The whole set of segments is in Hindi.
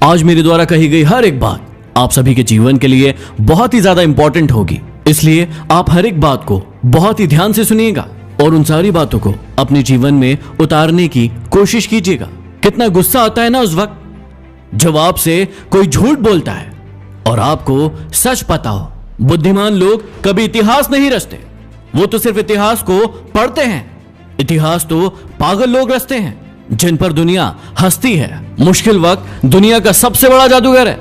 आज मेरे द्वारा कही गई हर एक बात आप सभी के जीवन के लिए बहुत ही ज्यादा इंपॉर्टेंट होगी, इसलिए आप हर एक बात को बहुत ही ध्यान से सुनिएगा और उन सारी बातों को अपने जीवन में उतारने की कोशिश कीजिएगा। कितना गुस्सा आता है ना उस वक्त जब आपसे कोई झूठ बोलता है और आपको सच पता हो। बुद्धिमान लोग कभी इतिहास नहीं रचते, वो तो सिर्फ इतिहास को पढ़ते हैं। इतिहास तो पागल लोग रचते हैं जिन पर दुनिया हंसती है। मुश्किल वक्त दुनिया का सबसे बड़ा जादूगर है,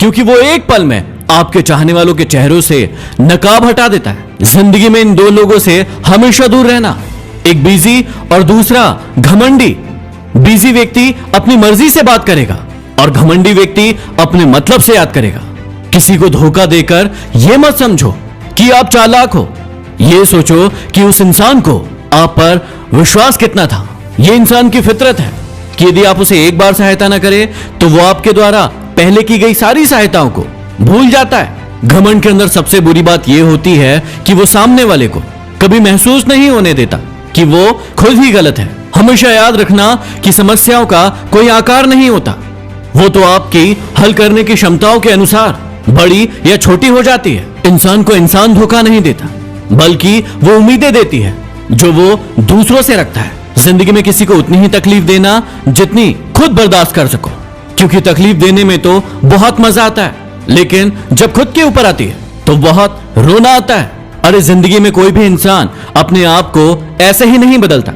क्योंकि वो एक पल में आपके चाहने वालों के चेहरों से नकाब हटा देता है। जिंदगी में इन दो लोगों से हमेशा दूर रहना, एक बिजी और दूसरा घमंडी। बिजी व्यक्ति अपनी मर्जी से बात करेगा और घमंडी व्यक्ति अपने मतलब से याद करेगा। किसी को धोखा देकर यह मत समझो कि आप चालाक हो, यह सोचो कि उस इंसान को आप पर विश्वास कितना था। यह इंसान की फितरत है कि यदि आप उसे एक बार सहायता न करें तो वो आपके द्वारा पहले की गई सारी सहायताओं को भूल जाता है। घमंड के अंदर सबसे बुरी बात यह होती है कि वो सामने वाले को कभी महसूस नहीं होने देता कि वो खुद ही गलत है। हमेशा याद रखना कि समस्याओं का कोई आकार नहीं होता, वो तो आपकी हल करने की क्षमताओं के अनुसार बड़ी या छोटी हो जाती है। इंसान को इंसान धोखा नहीं देता, बल्कि वो उम्मीदें देती है जो वो दूसरों से रखता है। जिंदगी में किसी को उतनी ही तकलीफ देना जितनी खुद बर्दाश्त कर सको, क्योंकि तकलीफ देने में तो बहुत मजा आता है, लेकिन जब खुद के ऊपर आती है तो बहुत रोना आता है। अरे जिंदगी में कोई भी इंसान अपने आप को ऐसे ही नहीं बदलता।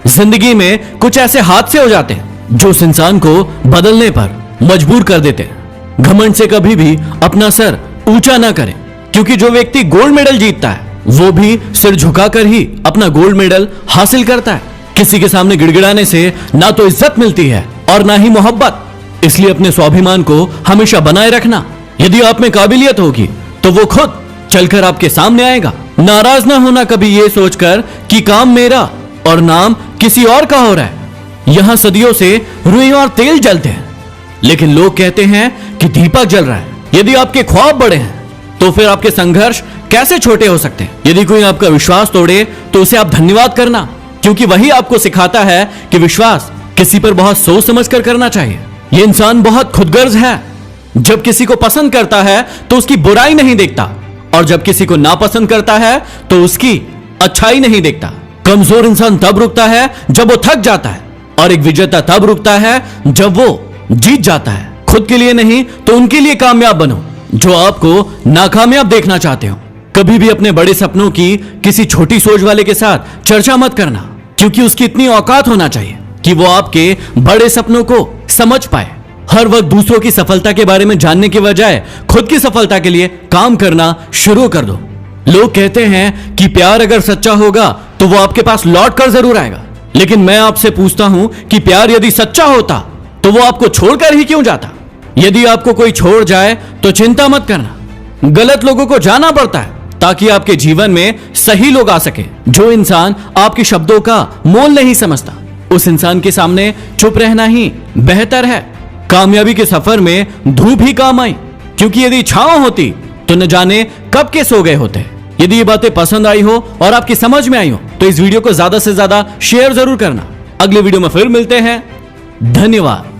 जिंदगी में कुछ ऐसे हादसे हो जाते हैं जो उस इंसान को बदलने पर मजबूर कर देते हैं। घमंड से कभी भी अपना सर ऊंचा ना करें, क्योंकि जो व्यक्ति गोल्ड मेडल जीतता है वो भी सिर झुकाकर ही अपना गोल्ड मेडल हासिल करता है। किसी के सामने गिड़गिड़ाने से ना तो इज्जत मिलती है और ना ही मोहब्बत, इसलिए अपने स्वाभिमान को हमेशा बनाए रखना। यदि आप में काबिलियत होगी तो वो खुद चलकर आपके सामने आएगा। नाराज ना होना कभी ये सोचकर कि काम मेरा और नाम किसी और का हो रहा है। यहां सदियों से रुई और तेल जलते हैं, लेकिन लोग कहते हैं कि दीपक जल रहा है। यदि आपके ख्वाब बड़े हैं तो फिर आपके संघर्ष कैसे छोटे हो सकते हैं। यदि कोई आपका विश्वास तोड़े तो उसे आप धन्यवाद करना, क्योंकि वही आपको सिखाता है कि विश्वास किसी पर बहुत सोच समझ कर करना चाहिए। यह इंसान बहुत खुदगर्ज है, जब किसी को पसंद करता है तो उसकी बुराई नहीं देखता, और जब किसी को नापसंद करता है तो उसकी अच्छाई नहीं देखता। कमजोर इंसान तब रुकता है जब वो थक जाता है, और एक विजेता तब रुकता है जब वो जीत जाता है। खुद के लिए नहीं तो उनके लिए कामयाब बनो जो आपको नाकामयाब देखना चाहते हो। कभी भी अपने बड़े सपनों की किसी छोटी सोच वाले के साथ चर्चा मत करना, क्योंकि उसकी इतनी औकात होना चाहिए कि वो आपके बड़े सपनों को समझ पाए। हर वक्त दूसरों की सफलता के बारे में जानने के बजाय खुद की सफलता के लिए काम करना शुरू कर दो। लोग कहते हैं कि प्यार अगर सच्चा होगा तो वो आपके पास लौट कर जरूर आएगा, लेकिन मैं आपसे पूछता हूं कि प्यार यदि सच्चा होता तो वो आपको छोड़कर ही क्यों जाता। यदि आपको कोई छोड़ जाए तो चिंता मत करना, गलत लोगों को जाना पड़ता है ताकि आपके जीवन में सही लोग आ सके। जो इंसान आपके शब्दों का मोल नहीं समझता, उस इंसान के सामने चुप रहना ही बेहतर है। कामयाबी के सफर में धूप ही काम आई, क्योंकि यदि छांव होती तो न जाने कब के सो गए होते। यदि ये बातें पसंद आई हो और आपकी समझ में आई हो तो इस वीडियो को ज्यादा से ज्यादा शेयर जरूर करना। अगले वीडियो में फिर मिलते हैं। धन्यवाद।